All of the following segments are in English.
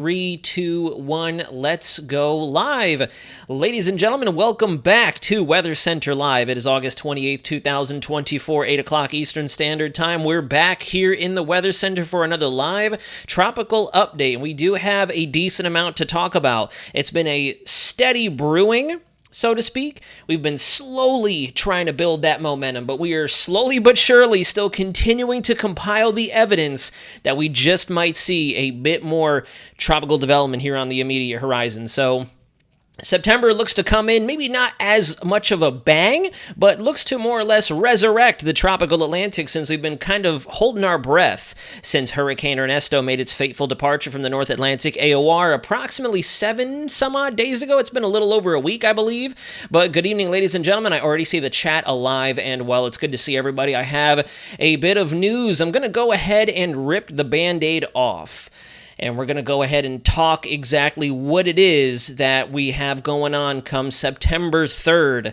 Three, two, one, let's go live. Ladies and gentlemen, welcome back to Weather Center Live. It is August 28th, 2024, 8 o'clock Eastern Standard Time. We're back here in the Weather Center for another live tropical update. We do have a decent amount to talk about. It's been a steady brewing, so to speak. We've been slowly trying to build that momentum, but we are slowly but surely still continuing to compile the evidence that we just might see a bit more tropical development here on the immediate horizon. So September looks to come in, maybe not as much of a bang, but looks to more or less resurrect the tropical Atlantic since we've been kind of holding our breath since Hurricane Ernesto made its fateful departure from the North Atlantic AOR approximately 7 some odd days ago. It's been a little over a week, I believe. But good evening, ladies and gentlemen. I already see the chat alive and well. It's good to see everybody. I have a bit of news. I'm going to go ahead and rip the Band-Aid off. And we're going to go ahead and talk exactly what it is that we have going on come September 3rd,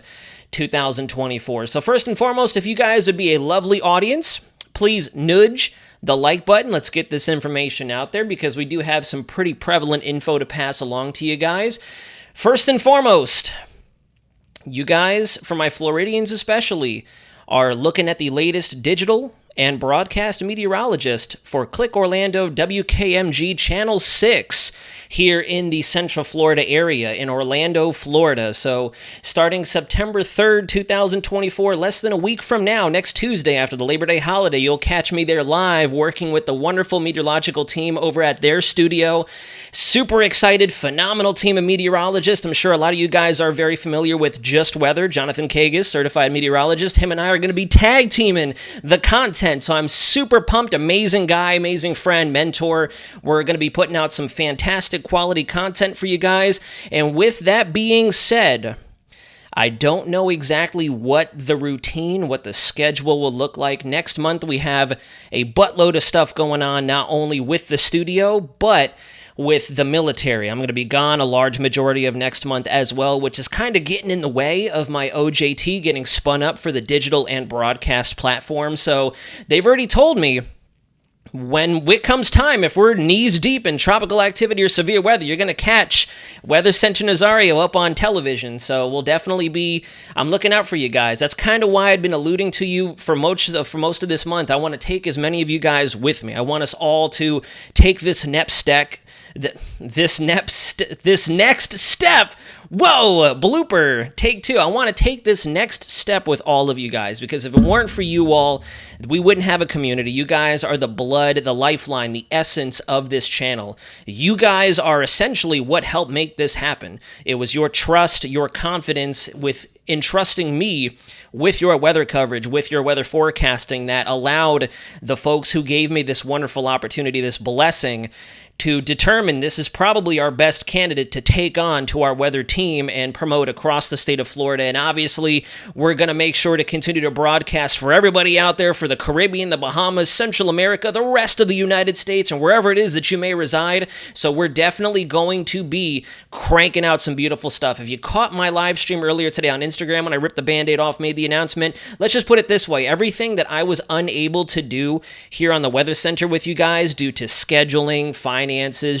2024. So first and foremost, if you guys would be a lovely audience, please nudge the like button. Let's get this information out there because we do have some pretty prevalent info to pass along to you guys. First and foremost, you guys, for my Floridians especially, are looking at the latest digital and broadcast meteorologist for Click Orlando WKMG Channel 6 here in the Central Florida area in Orlando, Florida. So starting September 3rd, 2024, less than a week from now, next Tuesday after the Labor Day holiday, you'll catch me there live working with the wonderful meteorological team over at their studio. Super excited, phenomenal team of meteorologists. I'm sure a lot of you guys are very familiar with Just Weather. Jonathan Kagas, certified meteorologist. Him and I are going to be tag teaming the content. So I'm super pumped. Amazing guy, amazing friend, mentor. We're going to be putting out some fantastic quality content for you guys. And with that being said, I don't know exactly what the routine, what the schedule will look like. Next month, we have a buttload of stuff going on, not only with the studio, but with the military. I'm going to be gone a large majority of next month as well, which is kind of getting in the way of my OJT getting spun up for the digital and broadcast platform. So they've already told me when it comes time, if we're knees deep in tropical activity or severe weather, you're going to catch Weather Center Nazario up on television. So we'll definitely be, I'm looking out for you guys. That's kind of why I'd been alluding to you for most of this month. I want to take as many of you guys with me. I want us all to take this next step. This next step. Whoa, blooper, take 2. I want to take this next step with all of you guys because if it weren't for you all, we wouldn't have a community. You guys are the blood, the lifeline, the essence of this channel. You guys are essentially what helped make this happen. It was your trust, your confidence with entrusting me with your weather coverage, with your weather forecasting that allowed the folks who gave me this wonderful opportunity, this blessing, to determine this is probably our best candidate to take on to our weather team and promote across the state of Florida. And obviously, we're going to make sure to continue to broadcast for everybody out there, for the Caribbean, the Bahamas, Central America, the rest of the United States, and wherever it is that you may reside. So we're definitely going to be cranking out some beautiful stuff. If you caught my live stream earlier today on Instagram when I ripped the Band-Aid off, made the announcement, let's just put it this way. Everything that I was unable to do here on the Weather Center with you guys due to scheduling, finances,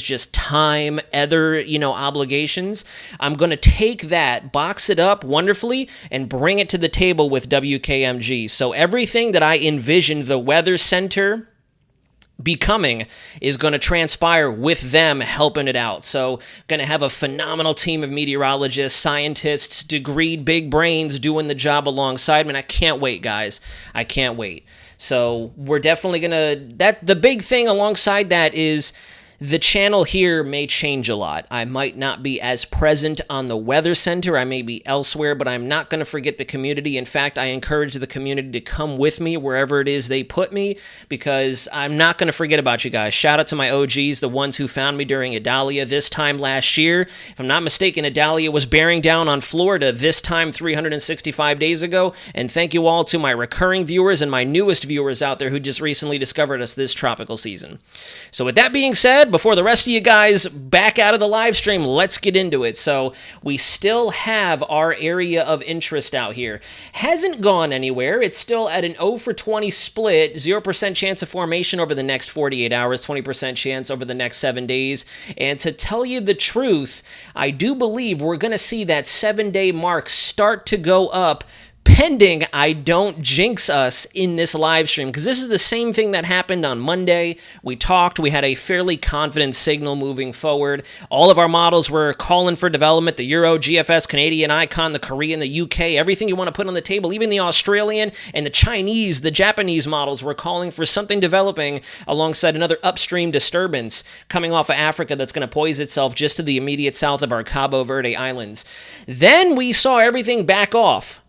just time, other, obligations. I'm going to take that, box it up wonderfully, and bring it to the table with WKMG. So everything that I envisioned the Weather Center becoming is going to transpire with them helping it out. So going to have a phenomenal team of meteorologists, scientists, degreed big brains doing the job alongside me. And I can't wait, guys. I can't wait. So we're definitely going to, the big thing alongside that is the channel here may change a lot. I might not be as present on the Weather Center. I may be elsewhere, but I'm not going to forget the community. In fact, I encourage the community to come with me wherever it is they put me because I'm not going to forget about you guys. Shout out to my OGs, the ones who found me during Idalia this time last year. If I'm not mistaken, Idalia was bearing down on Florida this time 365 days ago. And thank you all to my recurring viewers and my newest viewers out there who just recently discovered us this tropical season. So with that being said, said, before the rest of you guys back out of the live stream, let's get into it. So we still have our area of interest out here. Hasn't gone anywhere. It's still at an 0 for 20 split, 0% chance of formation over the next 48 hours, 20% chance over the next 7 days. And to tell you the truth, I do believe we're going to see that 7-day mark start to go up, pending I don't jinx us in this live stream, because this is the same thing that happened on Monday. We talked, we had a fairly confident signal moving forward. All of our models were calling for development, the Euro, GFS, Canadian, Icon, the Korean, the UK, everything you want to put on the table, even the Australian and the Chinese, the Japanese models were calling for something developing alongside another upstream disturbance coming off of Africa that's going to poise itself just to the immediate south of our Cabo Verde Islands. Then we saw everything back off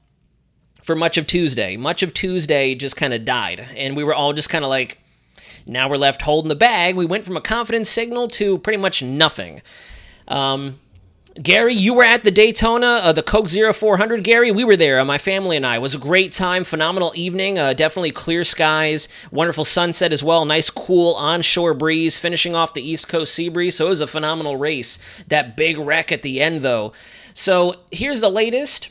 for much of Tuesday. Much of Tuesday just kind of died, and we were all just kind of like, now we're left holding the bag. We went from a confidence signal to pretty much nothing. Gary, you were at the Daytona, the Coke 0400, Gary. We were there, my family and I. It was a great time, phenomenal evening, definitely clear skies, wonderful sunset as well, nice cool onshore breeze, finishing off the East Coast sea breeze, so it was a phenomenal race. That big wreck at the end, though. So here's the latest.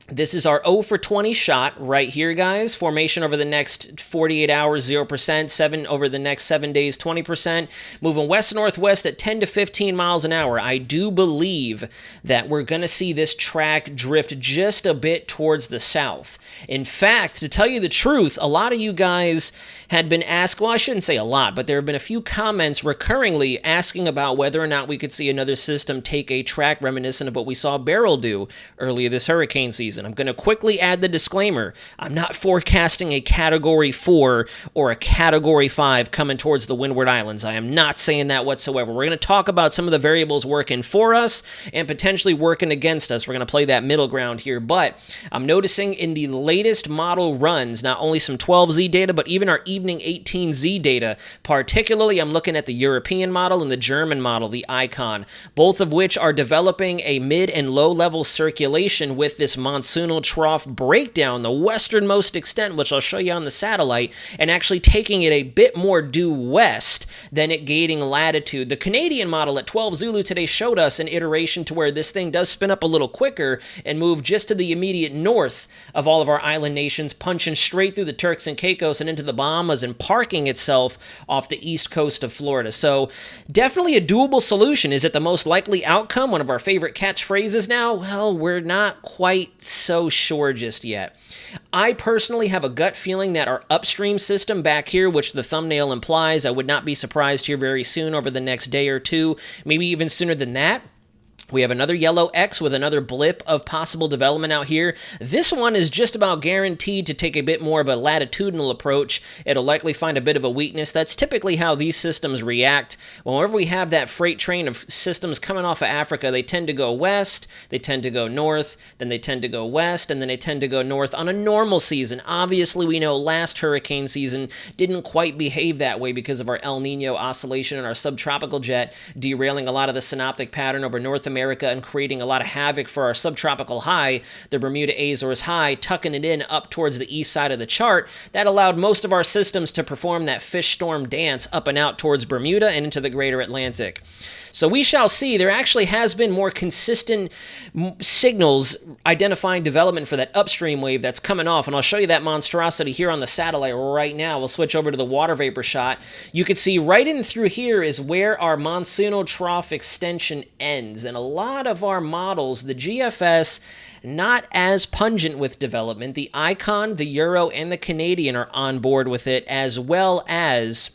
This is our 0 for 20 shot right here, guys. Formation over the next 48 hours, 0%. 7 over the next 7 days, 20%. Moving west-northwest at 10 to 15 miles an hour. I do believe that we're going to see this track drift just a bit towards the south. In fact, to tell you the truth, a lot of you guys had been asked, well, I shouldn't say a lot, but there have been a few comments recurringly asking about whether or not we could see another system take a track reminiscent of what we saw Beryl do earlier this hurricane season. I'm going to quickly add the disclaimer. I'm not forecasting a Category 4 or a Category 5 coming towards the Windward Islands. I am not saying that whatsoever. We're going to talk about some of the variables working for us and potentially working against us. We're going to play that middle ground here, but I'm noticing in the latest model runs, not only some 12Z data, but even our evening 18Z data. Particularly, I'm looking at the European model and the German model, the Icon, both of which are developing a mid and low level circulation with this monsoonal trough breakdown, the westernmost extent, which I'll show you on the satellite, and actually taking it a bit more due west than it gaining latitude. The Canadian model at 12 Zulu today showed us an iteration to where this thing does spin up a little quicker and move just to the immediate north of all of our island nations, punching straight through the Turks and Caicos and into the Bahamas and parking itself off the east coast of Florida. So definitely a doable solution. Is it the most likely outcome? One of our favorite catchphrases now? Well, we're not quite so sure just yet. I personally have a gut feeling that our upstream system back here, which the thumbnail implies, I would not be surprised here very soon over the next day or two, maybe even sooner than that. We have another yellow X with another blip of possible development out here. This one is just about guaranteed to take a bit more of a latitudinal approach. It'll likely find a bit of a weakness. That's typically how these systems react. Whenever we have that freight train of systems coming off of Africa, they tend to go west, they tend to go north, then they tend to go west, and then they tend to go north on a normal season. Obviously, we know last hurricane season didn't quite behave that way because of our El Nino oscillation and our subtropical jet derailing a lot of the synoptic pattern over North America and creating a lot of havoc for our subtropical high, the Bermuda Azores high, tucking it in up towards the east side of the chart. That allowed most of our systems to perform that fish storm dance up and out towards Bermuda and into the greater Atlantic. So we shall see. There actually has been more consistent signals identifying development for that upstream wave that's coming off, and I'll show you that monstrosity here on the satellite right now. We'll switch over to the water vapor shot. You can see right in through here is where our monsoonal trough extension ends, and a lot of our models, the GFS, not as pungent with development. The Icon, the Euro, and the Canadian are on board with it, as well as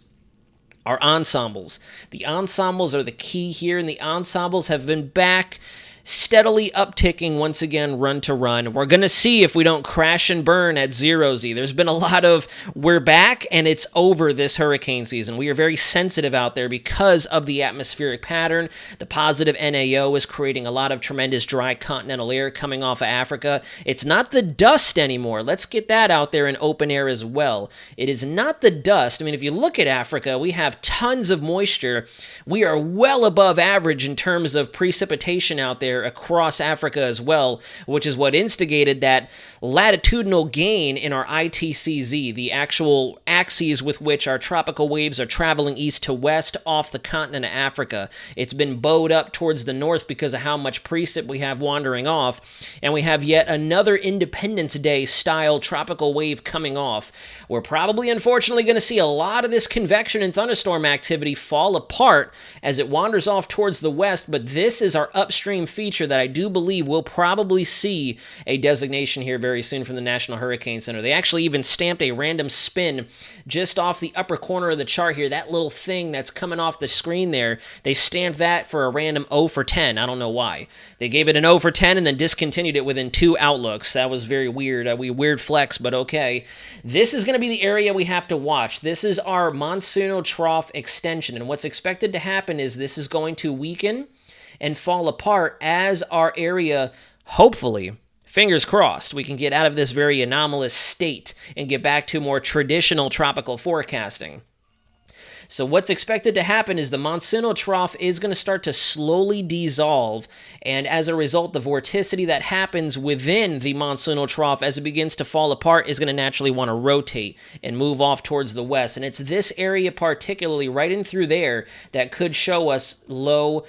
our ensembles. The ensembles are the key here, and the ensembles have been back steadily upticking once again, run to run. We're going to see if we don't crash and burn at 0Z. There's been a lot of we're back and it's over this hurricane season. We are very sensitive out there because of the atmospheric pattern. The positive NAO is creating a lot of tremendous dry continental air coming off of Africa. It's not the dust anymore. Let's get that out there in open air as well. It is not the dust. I mean, if you look at Africa, we have tons of moisture. We are well above average in terms of precipitation out there there across Africa as well, which is what instigated that latitudinal gain in our ITCZ, the actual axes with which our tropical waves are traveling east to west off the continent of Africa. It's been bowed up towards the north because of how much precip we have wandering off, and we have yet another Independence Day style tropical wave coming off. We're probably, unfortunately, going to see a lot of this convection and thunderstorm activity fall apart as it wanders off towards the west, but this is our upstream feature that I do believe we'll probably see a designation here very soon from the National Hurricane Center. They actually even stamped a random spin just off the upper corner of the chart here, that little thing that's coming off the screen there. They stamped that for a random 0 for 10. I don't know why. They gave it an 0 for 10 and then discontinued it within 2 outlooks. That was very weird. Weird flex, but okay. This is going to be the area we have to watch. This is our monsoonal trough extension, and what's expected to happen is this is going to weaken and fall apart as our area, hopefully, fingers crossed, we can get out of this very anomalous state and get back to more traditional tropical forecasting. So what's expected to happen is the monsoonal trough is going to start to slowly dissolve, and as a result, the vorticity that happens within the monsoonal trough as it begins to fall apart is going to naturally want to rotate and move off towards the west. And it's this area particularly right in through there that could show us low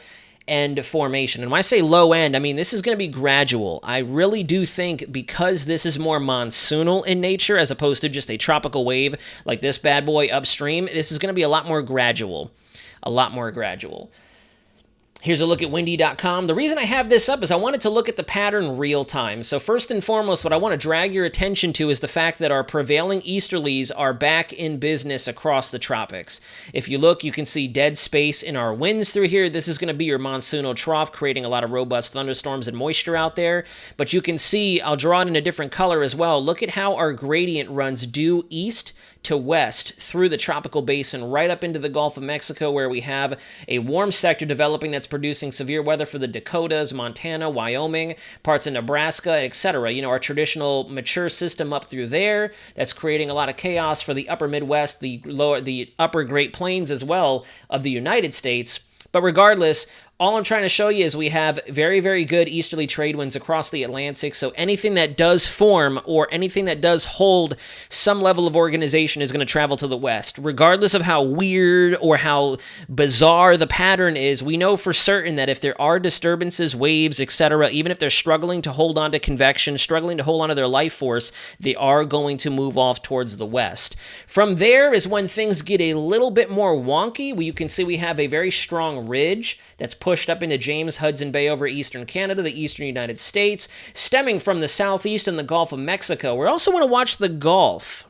end formation. And when I say low end, I mean this is going to be gradual. I really do think because this is more monsoonal in nature as opposed to just a tropical wave like this bad boy upstream, this is going to be a lot more gradual. A lot more gradual. Here's a look at windy.com. The reason I have this up is I wanted to look at the pattern real time. So first and foremost, what I want to drag your attention to is the fact that our prevailing easterlies are back in business across the tropics. If you look, you can see dead space in our winds through here. This is going to be your monsoonal trough, creating a lot of robust thunderstorms and moisture out there. But you can see, I'll draw it in a different color as well. Look at how our gradient runs due east to west through the tropical basin right up into the Gulf of Mexico, where we have a warm sector developing that's producing severe weather for the Dakotas, Montana, Wyoming, parts of Nebraska, etc. You know, our traditional mature system up through there that's creating a lot of chaos for the upper Midwest, the upper Great Plains as well of the United States. But regardless, all I'm trying to show you is we have very, very good easterly trade winds across the Atlantic, so anything that does form or anything that does hold some level of organization is going to travel to the west. Regardless of how weird or how bizarre the pattern is, we know for certain that if there are disturbances, waves, etc., even if they're struggling to hold on to convection, struggling to hold on to their life force, they are going to move off towards the west. From there is when things get a little bit more wonky. You can see we have a very strong ridge that's pushed up into James Hudson Bay over eastern Canada, the eastern United States, stemming from the southeast and the Gulf of Mexico. We also want to watch the Gulf,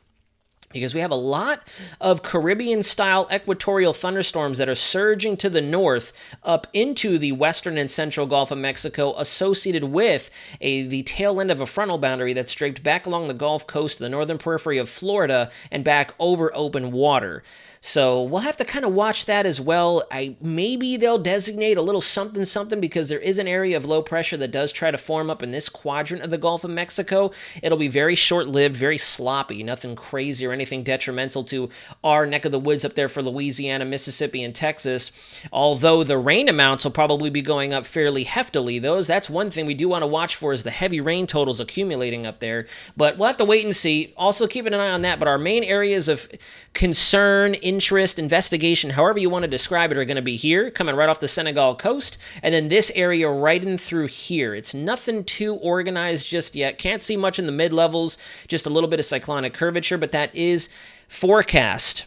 because we have a lot of Caribbean-style equatorial thunderstorms that are surging to the north up into the western and central Gulf of Mexico, associated with the tail end of a frontal boundary that's draped back along the Gulf Coast to the northern periphery of Florida and back over open water. So we'll have to kind of watch that as well. Maybe they'll designate a little something something, because there is an area of low pressure that does try to form up in this quadrant of the Gulf of Mexico. It'll be very short-lived, very sloppy, nothing crazy or anything detrimental to our neck of the woods up there for Louisiana, Mississippi, and Texas. Although the rain amounts will probably be going up fairly heftily. That's one thing we do want to watch for, is the heavy rain totals accumulating up there. But we'll have to wait and see. Also keeping an eye on that. But our main areas of concern, interest, investigation, however you want to describe it, are going to be here, coming right off the Senegal coast, and then this area right in through here. It's nothing too organized just yet. Can't see much in the mid-levels, just a little bit of cyclonic curvature, but that is forecast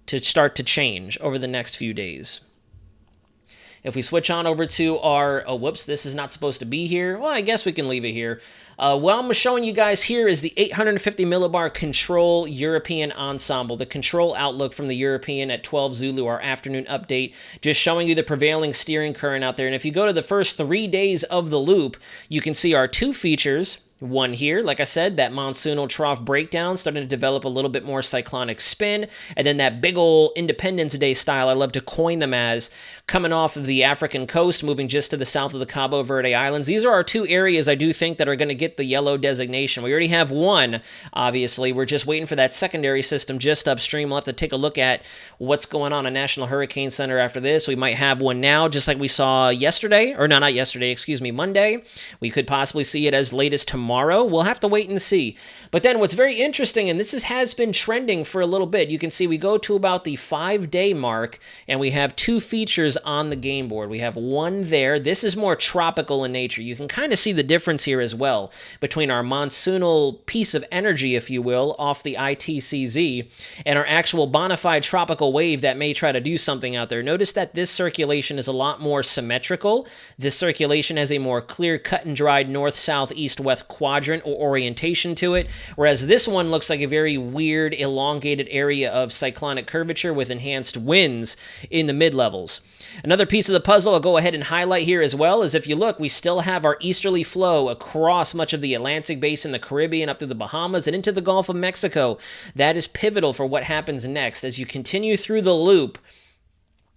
to start to change over the next few days. If we switch on over to our, this is not supposed to be here. Well, I guess we can leave it here. What I'm showing you guys here is the 850 millibar control European ensemble, the control outlook from the European at 12 Zulu, our afternoon update, just showing you the prevailing steering current out there. And if you go to the first 3 days of the loop, you can see our two features, One here, like I said, that monsoonal trough breakdown starting to develop a little bit more cyclonic spin, and then that big ol' Independence Day style, I love to coin them as, coming off of the African coast, moving just to the south of the Cabo Verde Islands. These are our two areas I do think that are going to get the yellow designation. We already have one, obviously. We're just waiting for that secondary system just upstream. We'll have to take a look at what's going on at National Hurricane Center after this. We might have one now, just like we saw yesterday, or no, not yesterday, excuse me, Monday. We could possibly see it as late as tomorrow. We'll have to wait and see. But then what's very interesting, and this has been trending for a little bit, you can see we go to about the 5-day mark, and we have two features on the game board. We have one there. This is more tropical in nature. You can kind of see the difference here as well between our monsoonal piece of energy, if you will, off the ITCZ, and our actual bona fide tropical wave that may try to do something out there. Notice that this circulation is a lot more symmetrical. This circulation has a more clear, cut and dried north, south, east, west quadrant or orientation to it, whereas this one looks like a very weird, elongated area of cyclonic curvature with enhanced winds in the mid-levels. Another piece of the puzzle I'll go ahead and highlight here as well is if you look, we still have our easterly flow across much of the Atlantic basin, the Caribbean, up through the Bahamas, and into the Gulf of Mexico. That is pivotal for what happens next. As you continue through the loop,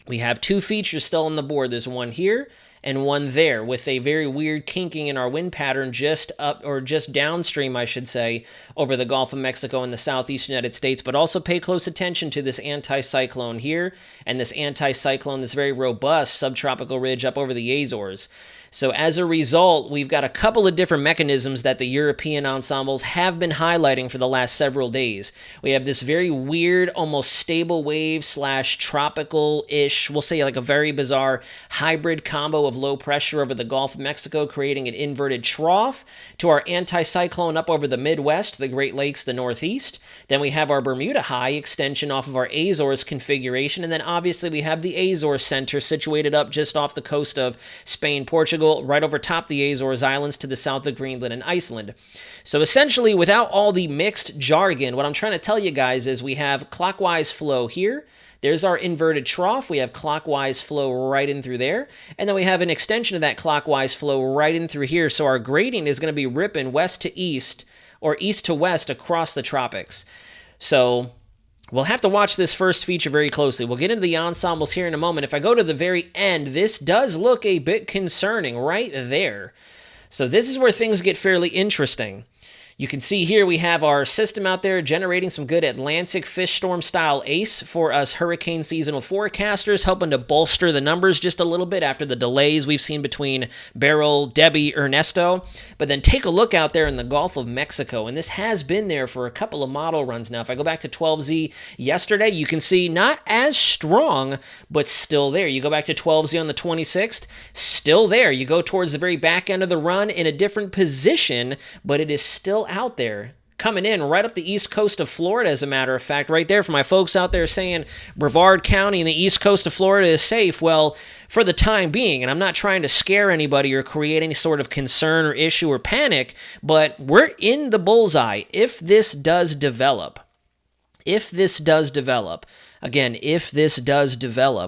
we have two features still on the board. There's one here and one there with a very weird kinking in our wind pattern just up, or just downstream, I should say, over the Gulf of Mexico and the southeast United States. But also pay close attention to this anticyclone here and this anticyclone, this very robust subtropical ridge up over the Azores. So as a result, we've got a couple of different mechanisms that the European ensembles have been highlighting for the last several days. We have this very weird, almost stable wave slash tropical-ish, we'll say like a very bizarre hybrid combo of low pressure over the Gulf of Mexico, creating an inverted trough, to our anticyclone up over the Midwest, the Great Lakes, the Northeast. Then we have our Bermuda high extension off of our Azores configuration, and then obviously we have the Azores center situated up just off the coast of Spain, Portugal, right over top the Azores Islands to the south of Greenland and Iceland. So essentially, without all the mixed jargon, what I'm trying to tell you guys is we have clockwise flow here. There's our inverted trough. We have clockwise flow right in through there. And then we have an extension of that clockwise flow right in through here. So our gradient is going to be ripping west to east or east to west across the tropics. So we'll have to watch this first feature very closely. We'll get into the ensembles here in a moment. If I go to the very end, this does look a bit concerning right there. So this is where things get fairly interesting. You can see here we have our system out there generating some good Atlantic fish storm style ace for us hurricane seasonal forecasters, helping to bolster the numbers just a little bit after the delays we've seen between Beryl, Debbie, Ernesto. But then take a look out there in the Gulf of Mexico, and this has been there for a couple of model runs now. If I go back to 12Z yesterday, you can see not as strong, but still there. You go back to 12Z on the 26th, still there. You go towards the very back end of the run in a different position, but it is still out there, coming in right up the east coast of Florida, as a matter of fact, right there for my folks out there saying Brevard County and the east coast of Florida is safe. Well, for the time being, and I'm not trying to scare anybody or create any sort of concern or issue or panic, but we're in the bullseye if this does develop. If this does develop,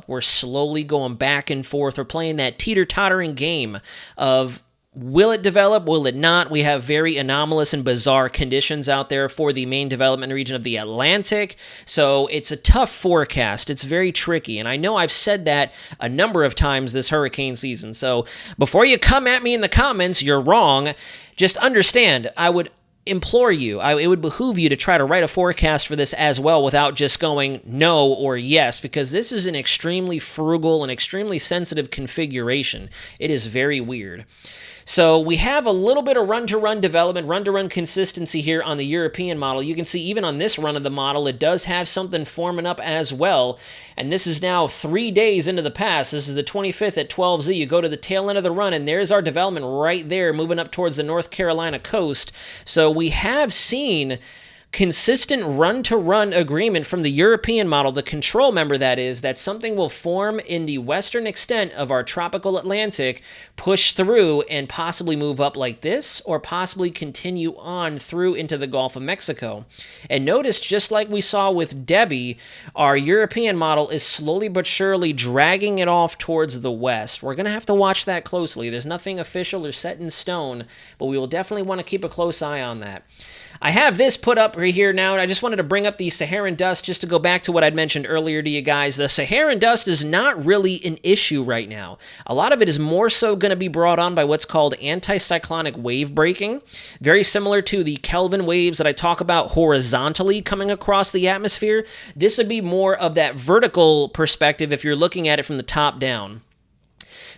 we're slowly going back and forth. We're playing that teeter-tottering game of will it develop? Will it not? We have very anomalous and bizarre conditions out there for the main development region of the Atlantic. So it's a tough forecast. It's very tricky. And I know I've said that a number of times this hurricane season. So before you come at me in the comments, you're wrong. Just understand, I would implore you, it would behoove you to try to write a forecast for this as well without just going no or yes, because this is an extremely frugal and extremely sensitive configuration. It is very weird. So we have a little bit of run-to-run development, run-to-run consistency here on the European model. You can see even on this run of the model, it does have something forming up as well. And this is now 3 days into the pass. This is the 25th at 12Z. You go to the tail end of the run, and there's our development right there, moving up towards the North Carolina coast. So we have seen consistent run-to-run agreement from the European model, the control member that is, that something will form in the western extent of our tropical Atlantic, push through and possibly move up like this, or possibly continue on through into the Gulf of Mexico. And notice, just like we saw with Debbie, our European model is slowly but surely dragging it off towards the west. We're going to have to watch that closely. There's nothing official or set in stone, but we will definitely want to keep a close eye on that. I have this put up right here now, and I just wanted to bring up the Saharan dust just to go back to what I'd mentioned earlier to you guys. The Saharan dust is not really an issue right now. A lot of it is more so going to be brought on by what's called anticyclonic wave breaking, very similar to the Kelvin waves that I talk about horizontally coming across the atmosphere. This would be more of that vertical perspective if you're looking at it from the top down.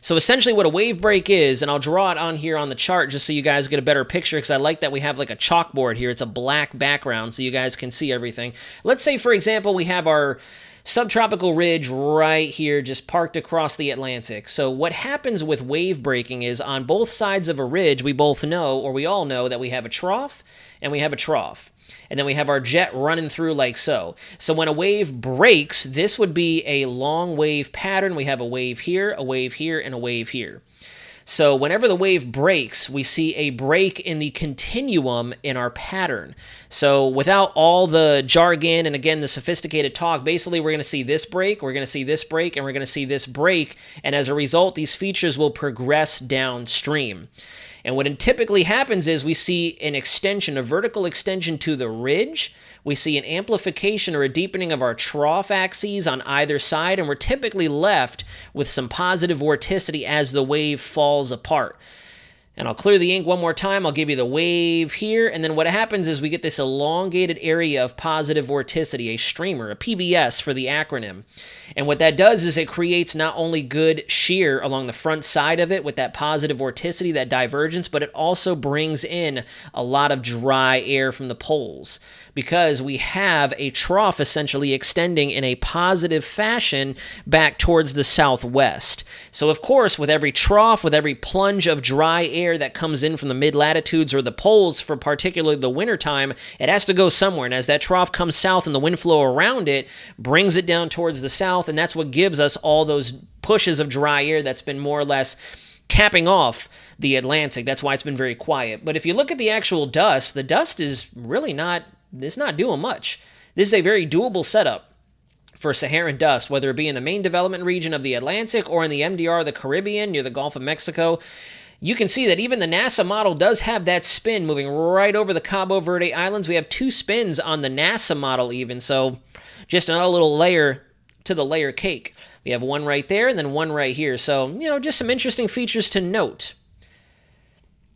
So essentially what a wave break is, and I'll draw it on here on the chart just so you guys get a better picture, because I like that we have like a chalkboard here. It's a black background so you guys can see everything. Let's say, for example, we have our subtropical ridge right here just parked across the Atlantic. So what happens with wave breaking is on both sides of a ridge, we both know, or we all know, that we have a trough and we have a trough. And then we have our jet running through like so. So when a wave breaks, this would be a long wave pattern. We have a wave here, and a wave here. So whenever the wave breaks, we see a break in the continuum in our pattern. So without all the jargon and, again, the sophisticated talk, basically we're going to see this break, we're going to see this break, and we're going to see this break. And as a result, these features will progress downstream. And what typically happens is we see an extension, a vertical extension to the ridge. We see an amplification or a deepening of our trough axes on either side, and we're typically left with some positive vorticity as the wave falls apart. And I'll clear the ink one more time. I'll give you the wave here. And then what happens is we get this elongated area of positive vorticity, a streamer, a PVS for the acronym. And what that does is it creates not only good shear along the front side of it with that positive vorticity, that divergence, but it also brings in a lot of dry air from the poles, because we have a trough essentially extending in a positive fashion back towards the southwest. So of course, with every trough, with every plunge of dry air that comes in from the mid-latitudes or the poles for particularly the wintertime, it has to go somewhere. And as that trough comes south and the wind flow around it brings it down towards the south, and that's what gives us all those pushes of dry air that's been more or less capping off the Atlantic. That's why it's been very quiet. But if you look at the actual dust, the dust is really not doing much. This is a very doable setup for Saharan dust, whether it be in the main development region of the Atlantic or in the MDR of the Caribbean near the Gulf of Mexico. You can see that even the NASA model does have that spin moving right over the Cabo Verde Islands. We have 2 spins on the NASA model even, so just another little layer to the layer cake. We have one right there and then one right here. So, just some interesting features to note.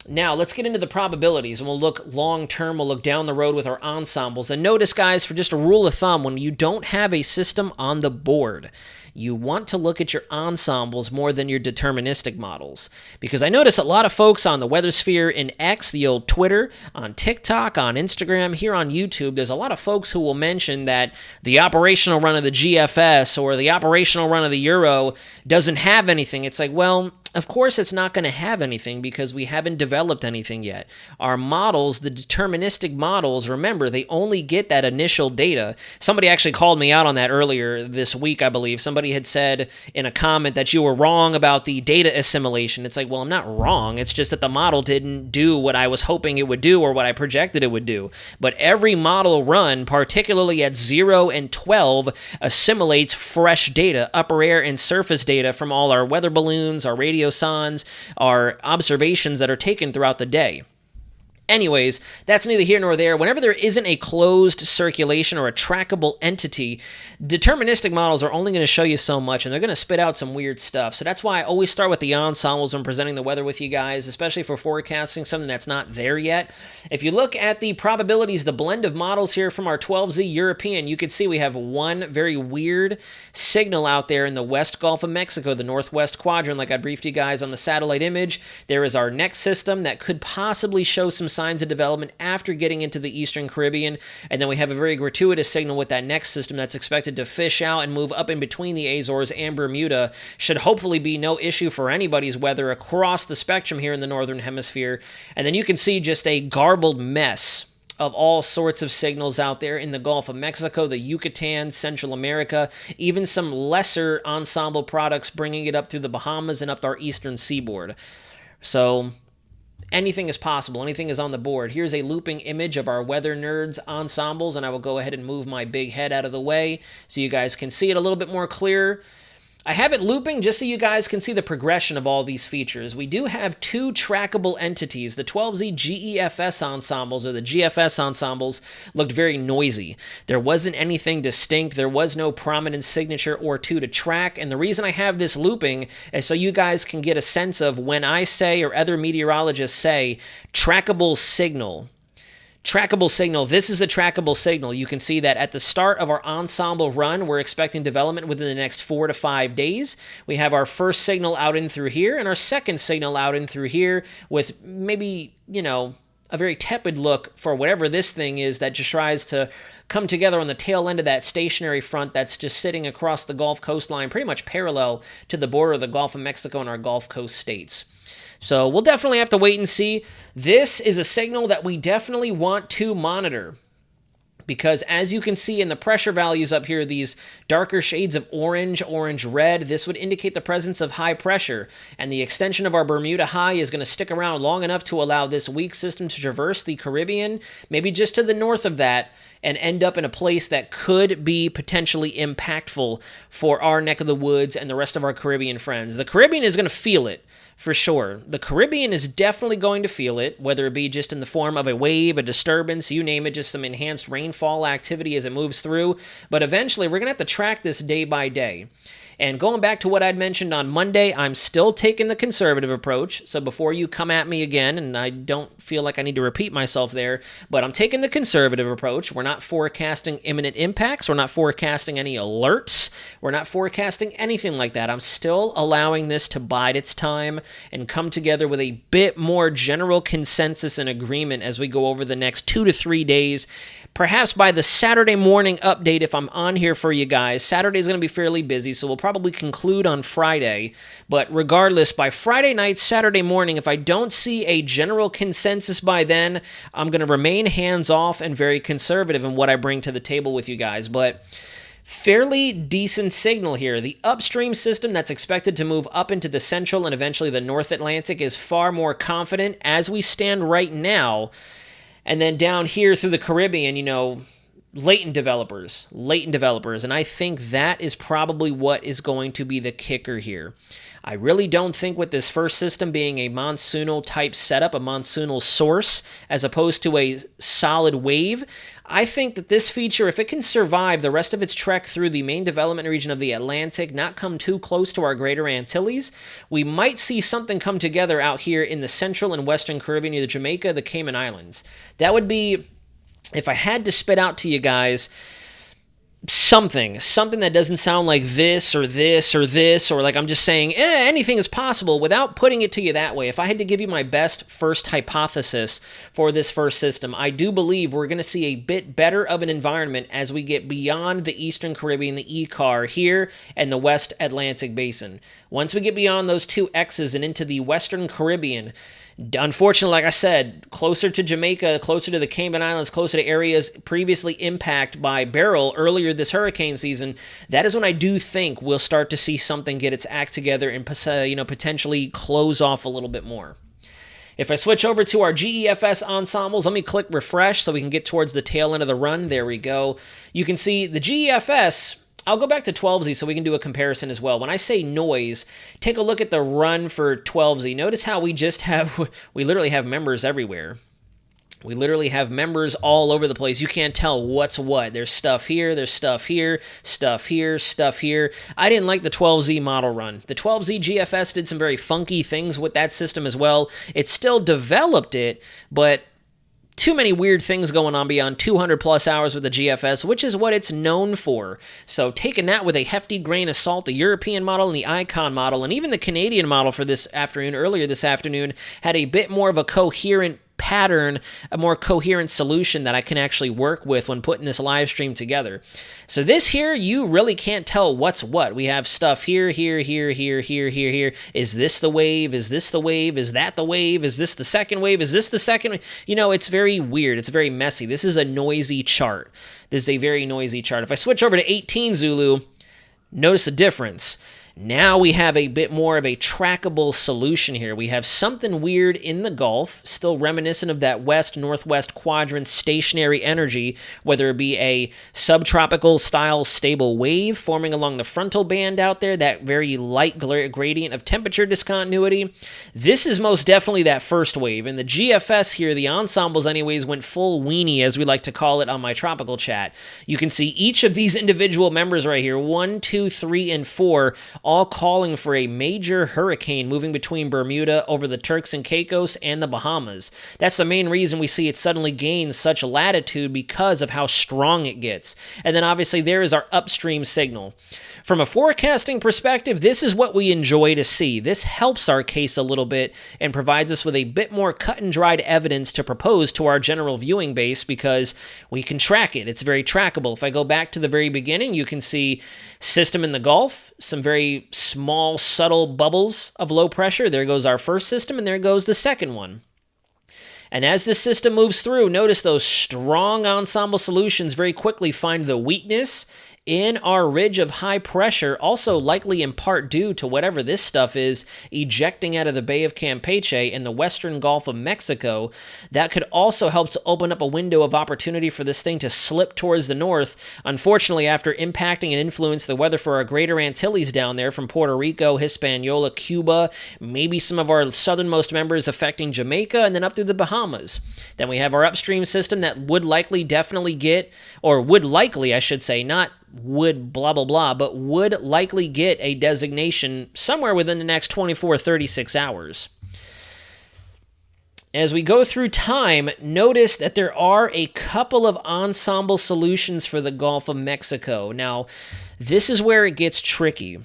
Now, let's get into the probabilities, and we'll look long-term. We'll look down the road with our ensembles. And notice, guys, for just a rule of thumb, when you don't have a system on the board, you want to look at your ensembles more than your deterministic models. Because I notice a lot of folks on the Weathersphere in X, the old Twitter, on TikTok, on Instagram, here on YouTube, there's a lot of folks who will mention that the operational run of the GFS or the operational run of the Euro doesn't have anything. It's like, well, of course it's not going to have anything because we haven't developed anything yet. Our models, the deterministic models, remember, they only get that initial data. Somebody actually called me out on that earlier this week, I believe. Somebody had said in a comment that you were wrong about the data assimilation. It's like, well, I'm not wrong. It's just that the model didn't do what I was hoping it would do or what I projected it would do. But every model run, particularly at 0 and 12, assimilates fresh data, upper air and surface data from all our weather balloons, our radiosondes, our observations that are taken throughout the day. Anyways, that's neither here nor there. Whenever there isn't a closed circulation or a trackable entity, deterministic models are only going to show you so much, and they're going to spit out some weird stuff. So that's why I always start with the ensembles when presenting the weather with you guys, especially for forecasting something that's not there yet. If you look at the probabilities, the blend of models here from our 12Z European, you can see we have one very weird signal out there in the West Gulf of Mexico, the northwest quadrant, like I briefed you guys on the satellite image. There is our next system that could possibly show some signs of development after getting into the Eastern Caribbean, and then we have a very gratuitous signal with that next system that's expected to fish out and move up in between the Azores and Bermuda. Should hopefully be no issue for anybody's weather across the spectrum here in the Northern Hemisphere. And then you can see just a garbled mess of all sorts of signals out there in the Gulf of Mexico, the Yucatan, Central America, even some lesser ensemble products bringing it up through the Bahamas and up our eastern seaboard. So anything is possible. Anything is on the board. Here's a looping image of our Weather Nerds ensembles, and I will go ahead and move my big head out of the way so you guys can see it a little bit more clear. I have it looping just so you guys can see the progression of all these features. We do have two trackable entities. The 12Z GEFS ensembles, or the GFS ensembles, looked very noisy. There wasn't anything distinct. There was no prominent signature or two to track. And the reason I have this looping is so you guys can get a sense of when I say, or other meteorologists say, trackable signal. Trackable signal. This is a trackable signal. You can see that at the start of our ensemble run, we're expecting development within the next 4 to 5 days. We have our first signal out in through here and our second signal out in through here with maybe, a very tepid look for whatever this thing is that just tries to come together on the tail end of that stationary front that's just sitting across the Gulf coastline, pretty much parallel to the border of the Gulf of Mexico and our Gulf Coast states. So we'll definitely have to wait and see. This is a signal that we definitely want to monitor because as you can see in the pressure values up here, these darker shades of orange, orange-red, this would indicate the presence of high pressure. And the extension of our Bermuda High is going to stick around long enough to allow this weak system to traverse the Caribbean, maybe just to the north of that, and end up in a place that could be potentially impactful for our neck of the woods and the rest of our Caribbean friends. The Caribbean is going to feel it. For sure. The Caribbean is definitely going to feel it, whether it be just in the form of a wave, a disturbance, you name it, just some enhanced rainfall activity as it moves through. But eventually, we're going to have to track this day by day. And going back to what I'd mentioned on Monday, I'm still taking the conservative approach. So before you come at me again, and I don't feel like I need to repeat myself there, but I'm taking the conservative approach. We're not forecasting imminent impacts. We're not forecasting any alerts. We're not forecasting anything like that. I'm still allowing this to bide its time and come together with a bit more general consensus and agreement as we go over the next 2 to 3 days. Perhaps by the Saturday morning update, if I'm on here for you guys, Saturday's going to be fairly busy, so we'll probably conclude on Friday. But regardless, by Friday night, Saturday morning, if I don't see a general consensus by then, I'm going to remain hands-off and very conservative in what I bring to the table with you guys. But fairly decent signal here. The upstream system that's expected to move up into the central and eventually the North Atlantic is far more confident as we stand right now. And then down here through the Caribbean, latent developers. And I think that is probably what is going to be the kicker here. I really don't think with this first system being a monsoonal type setup, a monsoonal source, as opposed to a solid wave, I think that this feature, if it can survive the rest of its trek through the main development region of the Atlantic, not come too close to our greater Antilles, we might see something come together out here in the central and western Caribbean, either Jamaica, the Cayman Islands. That would be, if I had to spit out to you guys, something that doesn't sound like this or this or this, or like I'm just saying, anything is possible without putting it to you that way. If I had to give you my best first hypothesis for this first system, I do believe we're going to see a bit better of an environment as we get beyond the Eastern Caribbean, the ECAR here, and the West Atlantic Basin. Once we get beyond those two X's and into the Western Caribbean, unfortunately, like I said, closer to Jamaica, closer to the Cayman Islands, closer to areas previously impacted by Beryl earlier this hurricane season, that is when I do think we'll start to see something get its act together and potentially close off a little bit more. If I switch over to our GEFS ensembles, let me click refresh so we can get towards the tail end of the run. There we go. You can see the GEFS. I'll go back to 12Z so we can do a comparison as well. When I say noise, take a look at the run for 12Z. Notice how we literally have members everywhere. We literally have members all over the place. You can't tell what's what. There's stuff here, there's stuff here, stuff here, stuff here. I didn't like the 12Z model run. The 12Z GFS did some very funky things with that system as well. It still developed it, but too many weird things going on beyond 200 plus hours with the GFS, which is what it's known for. So taking that with a hefty grain of salt, the European model and the Icon model, and even the Canadian model for this afternoon, earlier this afternoon, had a bit more of a coherent pattern, a more coherent solution that I can actually work with when putting this live stream together. So this here, you really can't tell what's what. We have stuff here, here, here, here, here, here, here. Is this the wave? Is this the wave? Is that the wave? Is this the second wave? Is this the second? You know, it's very weird. It's very messy. This is a noisy chart. This is a very noisy chart. If I switch over to 18 Zulu, notice the difference. Now we have a bit more of a trackable solution here. We have something weird in the Gulf, still reminiscent of that west-northwest quadrant stationary energy, whether it be a subtropical style stable wave forming along the frontal band out there, that very light gradient of temperature discontinuity. This is most definitely that first wave. In the GFS here, the ensembles anyways went full weenie, as we like to call it on my tropical chat. You can see each of these individual members right here, 1, 2, 3, and 4, all calling for a major hurricane moving between Bermuda over the Turks and Caicos and the Bahamas. That's the main reason we see it suddenly gain such latitude, because of how strong it gets. And then obviously there is our upstream signal. From a forecasting perspective, this is what we enjoy to see. This helps our case a little bit and provides us with a bit more cut and dried evidence to propose to our general viewing base, because we can track it. It's very trackable. If I go back to the very beginning, you can see system in the Gulf, some very small, subtle bubbles of low pressure. There goes our first system, and there goes the second one. And as this system moves through, notice those strong ensemble solutions very quickly find the weakness in our ridge of high pressure, also likely in part due to whatever this stuff is ejecting out of the Bay of Campeche in the western Gulf of Mexico. That could also help to open up a window of opportunity for this thing to slip towards the north. Unfortunately, after impacting and influence the weather for our greater Antilles down there, from Puerto Rico, Hispaniola, Cuba, maybe some of our southernmost members affecting Jamaica, and then up through the Bahamas. Then we have our upstream system that would likely definitely get, or would likely, I should say, not would blah, blah, blah, but would likely get a designation somewhere within the next 24, 36 hours. As we go through time, notice that there are a couple of ensemble solutions for the Gulf of Mexico. Now, this is where it gets tricky.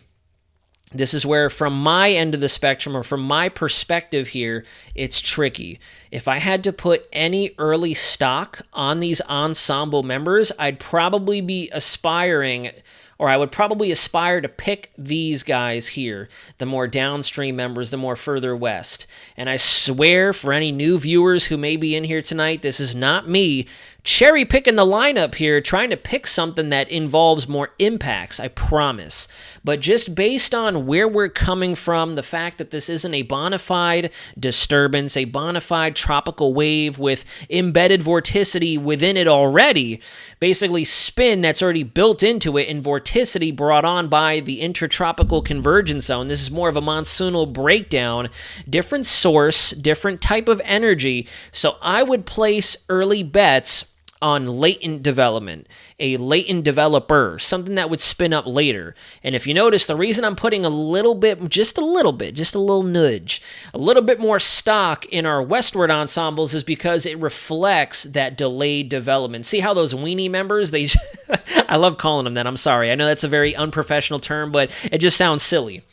This is where, from my end of the spectrum, or from my perspective here, it's tricky. If I had to put any early stock on these ensemble members, I'd probably be aspiring, or I would probably aspire to pick these guys here, the more downstream members, the more further west. And I swear, for any new viewers who may be in here tonight, this is not me cherry picking the lineup here, trying to pick something that involves more impacts, I promise. But just based on where we're coming from, the fact that this isn't a bona fide disturbance, a bona fide tropical wave with embedded vorticity within it already, basically spin that's already built into it and vorticity brought on by the intertropical convergence zone. This is more of a monsoonal breakdown, different source, different type of energy. So I would place early bets on latent development, a latent developer, something that would spin up later. And if you notice, the reason I'm putting a little bit, just a little nudge, a little bit more stock in our westward ensembles is because it reflects that delayed development. See how those weenie members, I love calling them that, I'm sorry. I know that's a very unprofessional term, but it just sounds silly.